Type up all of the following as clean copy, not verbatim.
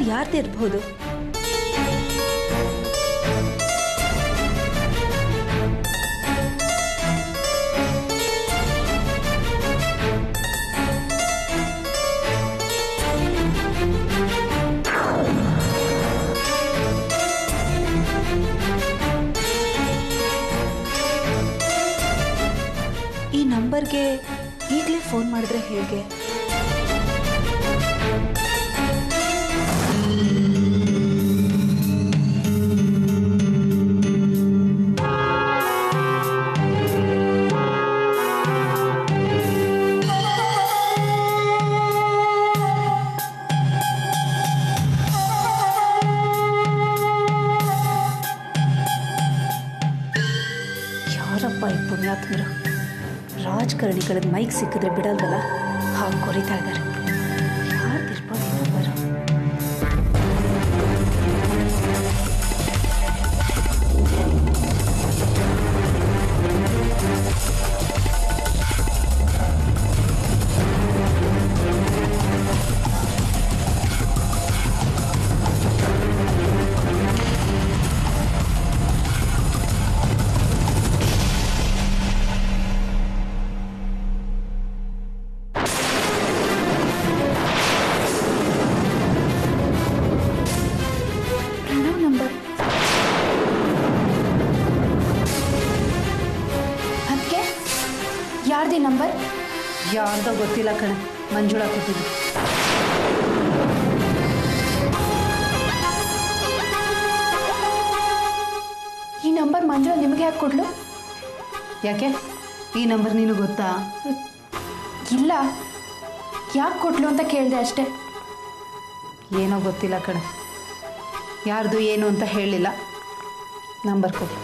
Number ಯಾರ್ದಿರ್ಬೋದು? ಈ ನಂಬರ್ಗೆ ಈಗಲೇ ಫೋನ್ ಮಾಡಿದ್ರೆ ಹೇಗೆ? ಯಾರಪ್ಪ ಈ ಪುಣ್ಯಾತ್ಮರು? ರಾಜಕಾರಣಿಗಳಿಗೆ ಮೈಕ್ ಸಿಕ್ಕಿದ್ರೆ ಬಿಡಲ್ವಲ್ಲ, ಹಾಗೆ ಕೊರಿತಾ ಇದ್ದಾರೆ. ಯಾರ್ದಿರ್ಬೋದು ನಂಬರು? ಯಾರ್ದಿ ನಂಬರ್? ಯಾರ್ದೋ ಗೊತ್ತಿಲ್ಲ ಕಣೆ, ಮಂಜುಳಾ ಕೊಟ್ಟಿದ್ದು. ಈ ನಂಬರ್ ಮಂಜುಳಾ ನಿಮಗೆ ಯಾಕೆ ಕೊಡ್ಲು? ಯಾಕೆ ಈ ನಂಬರ್ ನೀನು ಗೊತ್ತಾ? ಇಲ್ಲ, ಯಾಕೆ ಕೊಟ್ಲು ಅಂತ ಕೇಳಿದೆ ಅಷ್ಟೇ. ಏನೋ ಗೊತ್ತಿಲ್ಲ ಕಣೆ, ಯಾರ್ದು ಏನು ಅಂತ ಹೇಳಿಲ್ಲ. ನಂಬರ್ ಕೊಡು.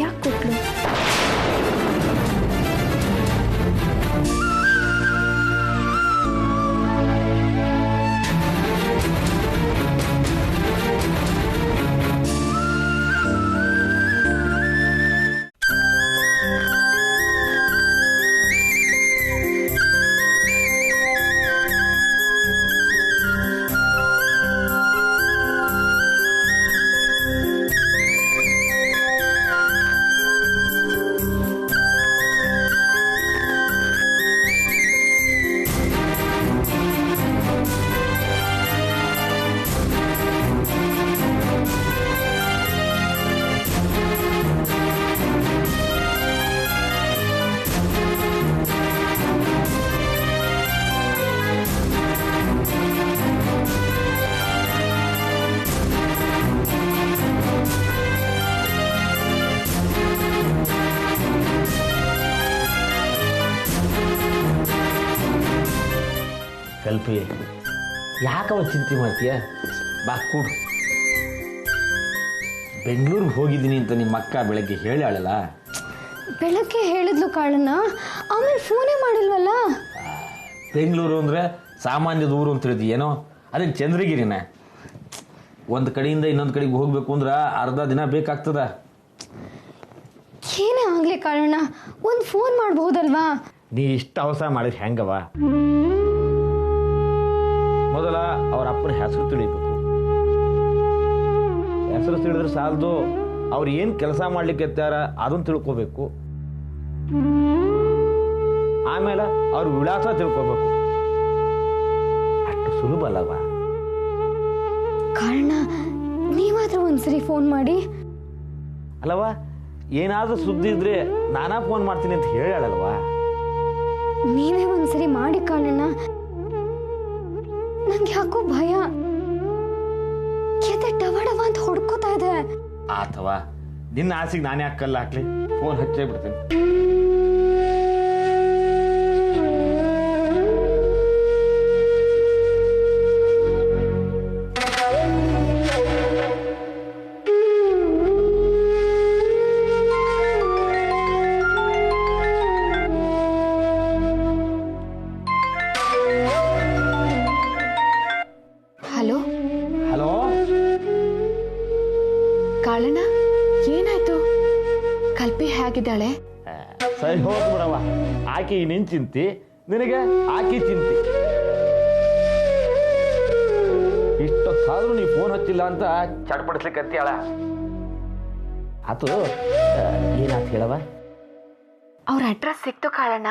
ಯಾಕೆ ಕೊಟ್ಲು? ಕಲ್ಪಿ, ಯಾಕವ ಚಿಂತೆ ಮಾಡ್ತೀಯ? ಬಾ ಕೂಡು. ಬೆಂಗಳೂರಿಗೆ ಹೋಗಿದ್ದೀನಿ ಅಂತ ನಿಮ್ಮ ಅಕ್ಕ ಬೆಳಗ್ಗೆ ಹೇಳಾಳಲ್ಲ. ಬೆಳಗ್ಗೆ ಹೇಳಿದ್ಲು ಕಾಳನ್ನ, ಆಮೇಲೆ ಫೋನೇ ಮಾಡಿಲ್ವಲ್ಲ. ಬೆಂಗಳೂರು ಅಂದರೆ ಸಾಮಾನ್ಯದ ಊರು ಅಂತ ಹೇಳಿದ್ವಿ ಏನೋ, ಅದೇನು ಚಂದ್ರಗಿರಿನ? ಒಂದು ಕಡೆಯಿಂದ ಇನ್ನೊಂದು ಕಡೆಗೆ ಹೋಗಬೇಕು ಅಂದ್ರೆ ಅರ್ಧ ದಿನ ಬೇಕಾಗ್ತದ. ಏನೇ ಆಗಲಿ ಕಾಳಣ್ಣ, ಒಂದು ಫೋನ್ ಮಾಡ್ಬೋದಲ್ವಾ? ನೀ ಇಷ್ಟು ಅವಸರ ಮಾಡಿದ್ರೆ ಹೆಂಗವ? ಮೊದಲ ಅವ್ರ ಅಪ್ಪನ ಹೆಸರು ತಿಳಿಬೇಕು. ಹೆಸರು ತಿಳಿದ್ರೆ ಸಾಲದು, ಅವ್ರು ಏನು ಕೆಲಸ ಮಾಡ್ಲಿಕ್ಕೆ ಎತ್ತಾರ ಅದನ್ನು ತಿಳ್ಕೋಬೇಕು. ಆಮೇಲೆ ಅವ್ರ ವಿಳಾಸ ತಿಳ್ಕೋಬೇಕು. ಅಷ್ಟು ಸುಲಭ ಅಲ್ಲವ? ಕಾರಣ ನೀವಾದ್ರೂ ಒಂದ್ಸರಿ ಫೋನ್ ಮಾಡಿ. ಅಲ್ಲವ, ಏನಾದ್ರೂ ಸುದ್ದಿ ಇದ್ರೆ ನಾನಾ ಫೋನ್ ಮಾಡ್ತೀನಿ ಅಂತ ಹೇಳಲ್ವಾ? ನೀವೇ ಒಂದ್ಸರಿ ಮಾಡಿ ಕಾಳಣ್ಣ. ನಂಗೆ ಯಾಕೋ ಭಯ, ಎದೆ ಡವಡವ ಅಂತ ಹೊಡ್ಕೋತಾ ಇದೆ. ಅಥವಾ ನಿನ್ನ ಆಸೆಗೆ ನಾನೇ ಹಾಕಲ್ಲ ಹಾಕ್ಲಿ, ಫೋನ್ ಹಚ್ಚೇ ಬಿಡ್ತೀನಿ. ಕಾಳಣ್ಣ ಏನಾಯ್ತು? ಕಲ್ಪಿ ಹೇಗಿದ್ದಾಳೆ? ಸರಿ ಹೋದ್ ಬಿಡವ, ಆಕೆ ನಿನ್ ಚಿಂತಿ, ನಿನಗೆ ಆಕೆ ಚಿಂತಿ. ಇಷ್ಟೊತ್ತಾದ್ರೂ ನೀ ಫೋನ್ ಹಚ್ಚಿಲ್ಲ ಅಂತ ಚಡ್ಪಡಿಸ್ಲಿಕ್ಕಂತೀಯಳ. ಆತು, ಏನಾತ್ ಹೇಳವ? ಅವ್ರ ಅಡ್ರೆಸ್ ಸಿಕ್ತು ಕಾಳಣ್ಣ.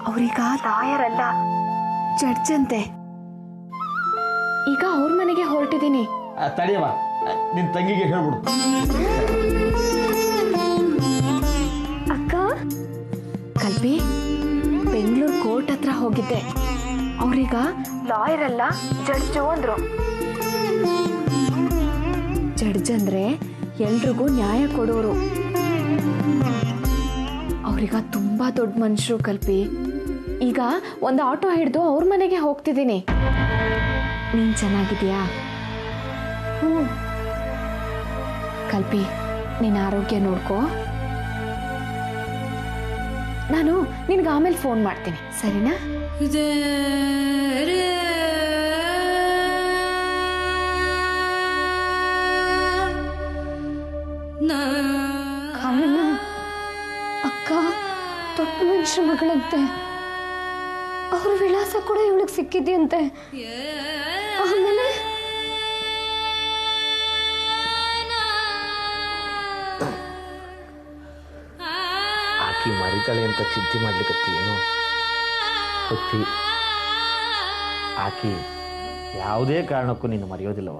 ಅವ್ರೀಗ ಲಾಯರ್ ಅಲ್ಲ, ಜಡ್ಜ್ ಅಂತೆ. ಈಗ ಅವ್ರ ಮನೆಗೆ ಹೊರಟಿದ್ದೀನಿ. ತಡಿಯವ, ನಿನ್ ತಂಗಿಗೆ ಹೇಳ್ಬಿಡು. ಅಕ್ಕ, ಕಲ್ಪಿ, ಬೆಂಗಳೂರು ಕೋರ್ಟ್ ಹತ್ರ ಹೋಗಿದ್ದೆ. ಅವ್ರೀಗ ಲಾಯರ್ ಅಲ್ಲ, ಜಡ್ಜು ಅಂದ್ರು. ಜಡ್ಜ್ ಅಂದ್ರೆ ಎಲ್ರಿಗೂ ನ್ಯಾಯ ಕೊಡೋರು. ಅವ್ರೀಗ ತುಂಬಾ ದೊಡ್ಡ ಮನುಷ್ಯರು ಕಲ್ಪಿ. ಈಗ ಒಂದು ಆಟೋ ಹಿಡಿದು ಅವ್ರ ಮನೆಗೆ ಹೋಗ್ತಿದ್ದೀನಿ. ನೀನ್ ಚೆನ್ನಾಗಿದ್ಯಾ? ಕಲ್ಪಿ, ನಿನ್ನ ಆರೋಗ್ಯ ನೋಡ್ಕೋ. ನಾನು ನಿನ್ಗೆ ಆಮೇಲೆ ಫೋನ್ ಮಾಡ್ತೀನಿ, ಸರಿನಾ? ಕಾರಣ ಅಕ್ಕ ದೊಡ್ಡ ಮನುಷ್ಯ ಮಗಳಂತೆ. ಅವ್ರ ವಿಳಾಸ ಕೂಡ ಇವಳಿಗೆ ಸಿಕ್ಕಿದ್ಯಂತೆ. ಆಮೇಲೆ ಆಕಿ ಮರಿತಾಳೆ ಅಂತ ಚಿಂತೆ ಮಾಡ್ಲಿಕ್ಕತ್ತಿ ಏನೋ ಗೊತ್ತಿ. ಆಕಿ ಯಾವುದೇ ಕಾರಣಕ್ಕೂ ನೀನು ಮರೆಯೋದಿಲ್ಲವ.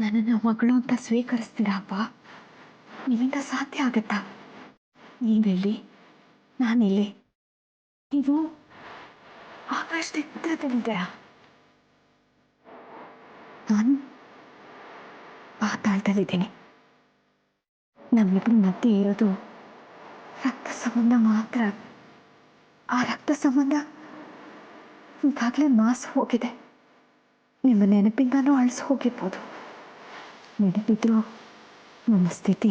ನನ್ನನ್ನು ಮಗಳು ಅಂತ ಸ್ವೀಕರಿಸ್ತೀರಪ್ಪ? ನಿಮ್ಮಿಂದ ಸಾಧ್ಯ ಆಗತ್ತಾ? ನೀವೆಲ್ಲಿ, ನಾನಿಲ್ಲಿ. ನೀವು ಆಕಾಶದಿಂದ ನಾನು ಪಾತಾಳದಲ್ಲಿದ್ದೀನಿ. ನಮ್ಮಿಬ್ಬರ ಮಧ್ಯೆ ಇರೋದು ರಕ್ತ ಸಂಬಂಧ ಮಾತ್ರ. ಆ ರಕ್ತ ಸಂಬಂಧ ಈಗಾಗಲೇ ಮಾಸು ಹೋಗಿದೆ. ನಿಮ್ಮ ನೆನಪಿಂದನೂ ಅಳಿಸಿ ಹೋಗಿರ್ಬೋದು. ನೆನಪಿದ್ರು ನಮ್ಮ ಸ್ಥಿತಿ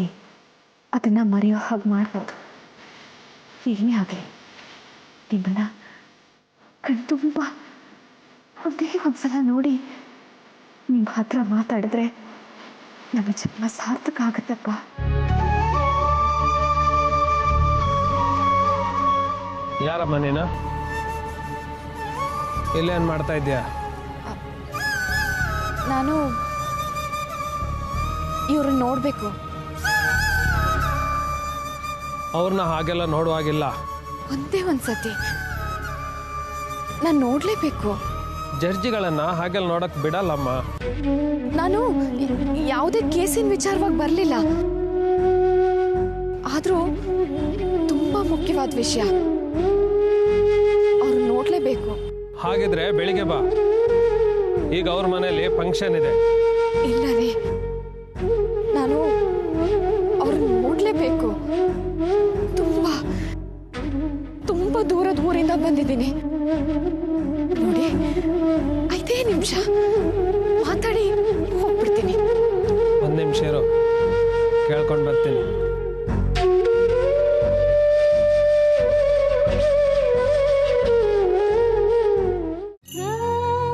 ಅದನ್ನು ಮರೆಯೋ ಹಾಗೆ ಮಾಡ್ಬೋದು. ಏನೇ ಆಗಲಿ, ನಿಮ್ಮನ್ನ ಕಣ್ತುಂಬ ಒಂದೇ ಒಂದ್ಸಲ ನೋಡಿ ನಿಮ್ಮ ಹತ್ರ ಮಾತಾಡಿದ್ರೆ ನಮ್ಮ ಜನ್ಮ ಸಾರ್ಥಕ ಆಗುತ್ತಪ್ಪ. ಯಾರಮ್ಮ ನೀನು? ಇಲ್ಲೇನು ಮಾಡ್ತಾ ಇದ್ದೀಯಾ? ನಾನು ಇವ್ರನ್ನ ನೋಡಬೇಕು. ಅವ್ರನ್ನ ಹಾಗೆಲ್ಲ ನೋಡುವಾಗಿಲ್ಲ. ಒಂದೇ ಒಂದ್ಸತಿ ನಾನು ನೋಡಲೇಬೇಕು. ಜಡ್ಜಿಗಳನ್ನ ಹಾಗೆಲ್ಲ ನೋಡಕ್ ಬಿಡಲ್ಲಮ್ಮ. ನಾನು ಯಾವುದೇ ಕೇಸಿನ ವಿಚಾರವಾಗಿ ಬರಲಿಲ್ಲ. ಆದರೂ ತುಂಬಾ ಮುಖ್ಯವಾದ ವಿಷಯ, ಅವ್ರು ನೋಡಲೇಬೇಕು. ಹಾಗಿದ್ರೆ ಬೆಳಿಗ್ಗೆ ಬಾ. ಈಗ ಅವ್ರ ಮನೆಯಲ್ಲಿ ಫಂಕ್ಷನ್ ಇದೆ. ಇಲ್ಲ ರೀ, ನಾನು ಅವ್ರನ್ನ ನೋಡಲೇಬೇಕು. ತುಂಬಾ ತುಂಬಾ ದೂರದ ಊರಿಂದ ಬಂದಿದ್ದೀನಿ. ನೋಡಿ, 5 ನಿಮಿಷ ಮಾತಾಡಿ ಹೋಗ್ಬಿಡ್ತೀನಿ. 1 ನಿಮಿಷ ಇರು, ಕೇಳ್ಕೊಂಡು ಬರ್ತೀನಿ.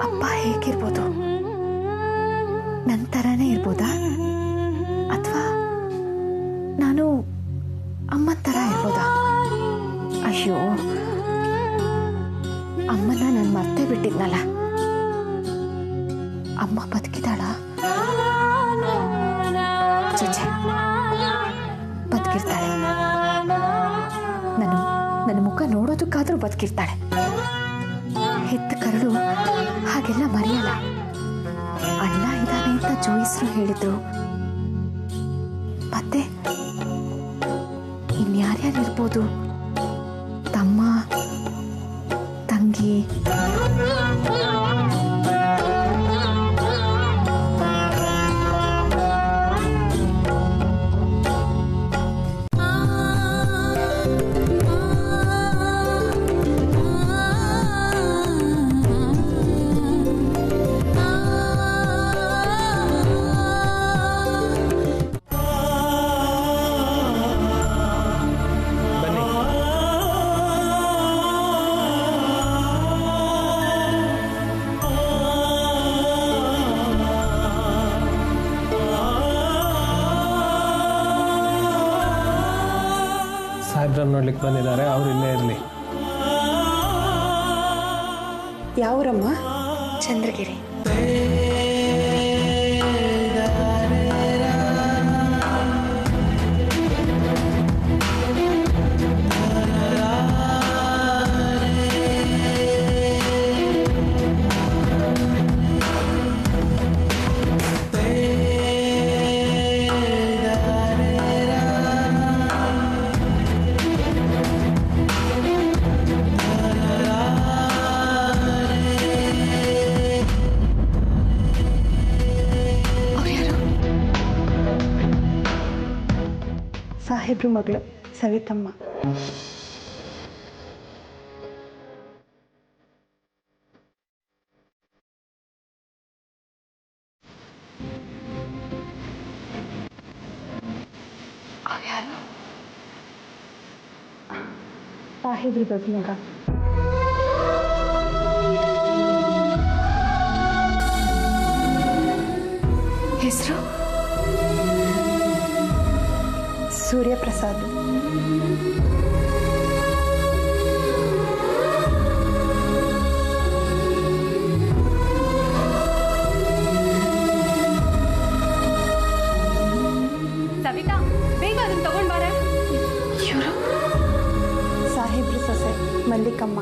ಅಪ್ಪ ಹೇಗಿರ್ಬೋದು? ನನ್ನ ಥರನೇ ಇರ್ಬೋದಾ? ಅಥವಾ ನಾನು ಅಮ್ಮನ ಥರ ಇರ್ಬೋದಾ? ಅಯ್ಯೋ, ಅಮ್ಮನ ನಾನು ಮರ್ತೇ ಬಿಟ್ಟಿದ್ನಲ್ಲ. ಅಮ್ಮ ಬದುಕಿದಾಳ? ಚಚೆ, ಬದುಕಿರ್ತಾಳೆ. ನನ್ನ ಮುಖ ನೋಡೋದಕ್ಕಾದ್ರೂ ಬದುಕಿರ್ತಾಳೆ. ಹೆತ್ತ ಕರಳು ಹಾಗೆಲ್ಲ ಮರೆಯಲ್ಲ. ಅಣ್ಣ ಇದ್ದಾನೆ ಅಂತ ಜೋಯಿಸ್ರು ಹೇಳಿದ್ರು. ಮತ್ತೆ ಇನ್ಯಾರ್ಯಾರಿರ್ಬೋದು? ತಮ್ಮ, ತಂಗಿ. ಸಾಹೇಬ್ರನ್ನ ನೋಡ್ಲಿಕ್ಕೆ ಬಂದಿದ್ದಾರೆ, ಅವ್ರು ಇಲ್ಲೇ ಇರಲಿ. ಯಾವರಮ್ಮ? ಚಂದ್ರಗಿರಿ. ಸಾಹೇಬ್ರ ಮಗಳು ಸವಿತಮ್ಮ. ಸಾಹೇಬ್ರ ದೊಡ್ಡ ಮಗ. ಹೆಸರು? ಸೂರ್ಯಪ್ರಸಾದ್. ಸವಿತಾ, ಬೇಗ ಅದನ್ನ ತಗೊಂಡ್ ಬಾರೆ. ಇವರು ಸಾಹೇಬ್ರ ಸೊಸೆ ಮಲ್ಲಿಕಮ್ಮ.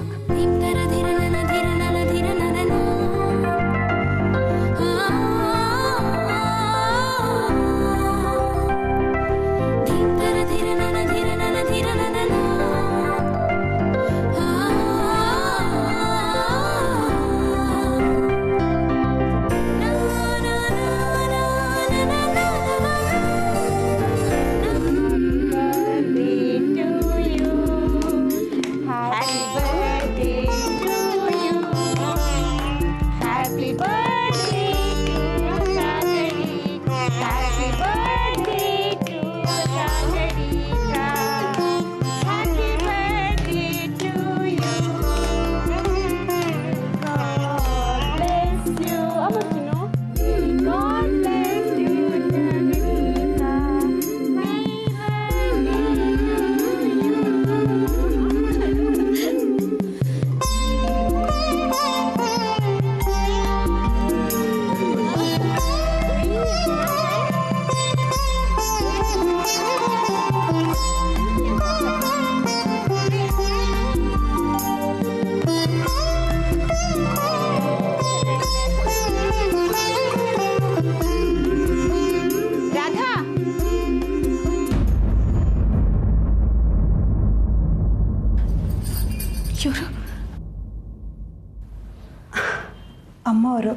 ಅಮ್ಮವರು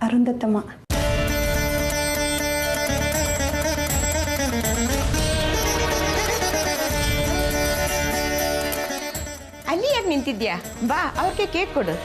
ಅರುಂಧತಮ್ಮ. ಅಲ್ಲಿ ಯಾಕೆ ನಿಂತಿದ್ಯಾ? ಬಾ, ಅವ್ರಿಗೆ ಕೇಕ್ ಕೊಡು.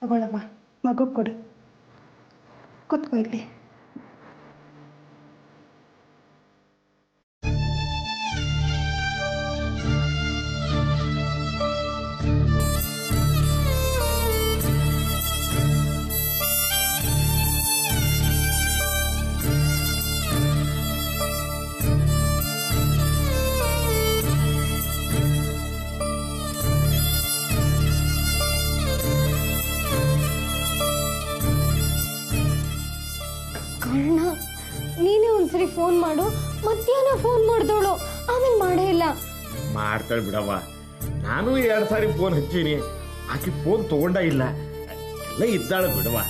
ತಗೊಳಮ್ಮ, ಮಗು ಕೊಡು. ಕೂತ್ಕೋ ಇಲ್ಲಿ. ಕರ್ಣ, ನೀನೇ ಒಂದ್ಸರಿ ಫೋನ್ ಮಾಡು. ಮಧ್ಯಾಹ್ನ ಫೋನ್ ಮಾಡ್ದೋಳು, ಆಮೇಲೆ ಮಾಡೇ ಇಲ್ಲ. ಮಾಡ್ತಾಳೆ ಬಿಡವ್ವ. ನಾನು 2 ಸಾರಿ ಫೋನ್ ಹಚ್ಚೀನಿ, ಆಕೆ ಫೋನ್ ತಗೊಂಡ ಇಲ್ಲ. ಎಲ್ಲ ಇದ್ದಾಳೆ ಬಿಡವ್ವ.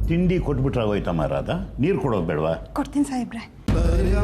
ತಿಂಡಿ ಕೊಟ್ಬಿಟ್ರೆ ಹೋಯ್ತಮ್ಮ ರಾಧ, ನೀರು ಕೊಡೋದು ಬೇಡವಾ? ಕೊಡ್ತೀನಿ ಸಾಹೇಬ್ರೆ. ಸರಿಗ